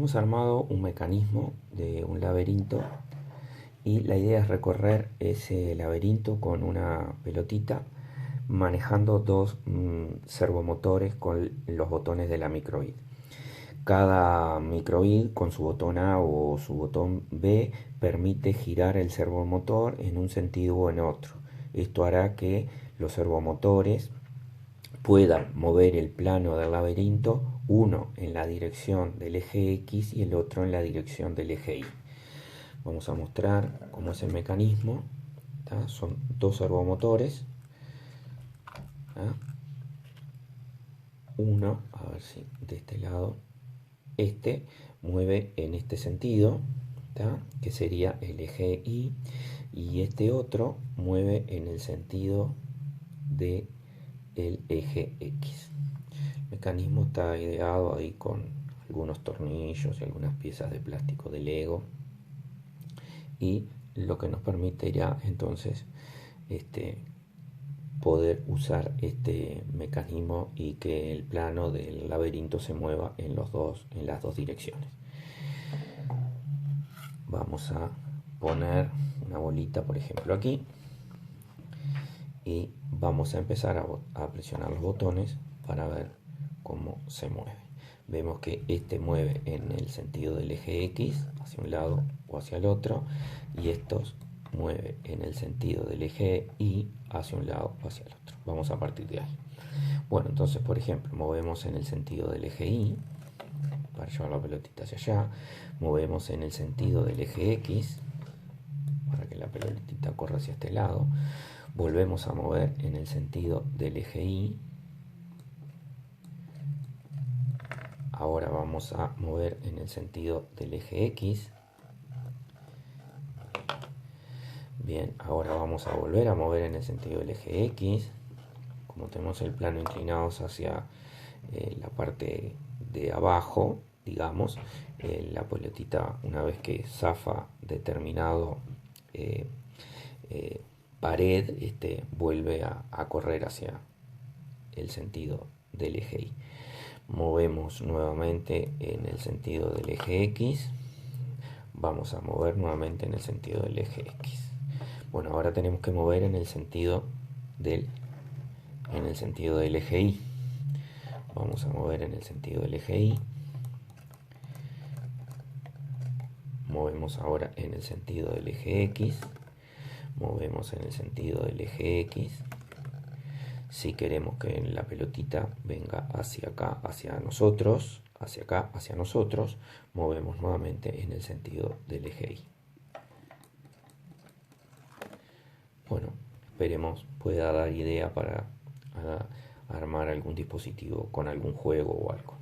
hemos armado un mecanismo de un laberinto y la idea es recorrer ese laberinto con una pelotita manejando dos servomotores con los botones de la micro:bit. Cada micro:bit con su botón A o su botón B permite girar el servomotor en un sentido o en otro. Esto hará que los servomotores puedan mover el plano del laberinto, uno en la dirección del eje X y el otro en la dirección del eje Y. Vamos a mostrar cómo es el mecanismo. Son dos servomotores. Uno, a ver si de este lado, este mueve en este sentido, que sería el eje Y, y este otro mueve en el sentido de el eje X. El mecanismo está ideado ahí con algunos tornillos y algunas piezas de plástico de Lego, y lo que nos permitirá entonces poder usar este mecanismo y que el plano del laberinto se mueva en las dos direcciones. Vamos a poner una bolita, por ejemplo, aquí, y vamos a empezar a presionar los botones para ver cómo se mueve. Vemos que este mueve en el sentido del eje X, hacia un lado o hacia el otro, y estos mueve en el sentido del eje Y, hacia un lado o hacia el otro. Vamos a partir de ahí. Bueno, entonces, por ejemplo, movemos en el sentido del eje Y, para llevar la pelotita hacia allá. Movemos en el sentido del eje X, para que la pelotita corra hacia este lado. Volvemos a mover en el sentido del eje Y. Ahora vamos a mover en el sentido del eje X. Bien, ahora vamos a volver a mover en el sentido del eje X. Como tenemos el plano inclinado hacia la parte de abajo, digamos, la pelotita, una vez que zafa determinado pared, vuelve a correr hacia el sentido del eje Y. Movemos nuevamente en el sentido del eje X. Vamos a mover nuevamente en el sentido del eje X. Bueno, ahora tenemos que mover en el sentido del eje Y. Vamos a mover en el sentido del eje Y. Movemos ahora en el sentido del eje X. Movemos en el sentido del eje X. Si queremos que la pelotita venga hacia acá, hacia nosotros, hacia acá, hacia nosotros, movemos nuevamente en el sentido del eje Y. Bueno, esperemos pueda dar idea para armar algún dispositivo con algún juego o algo.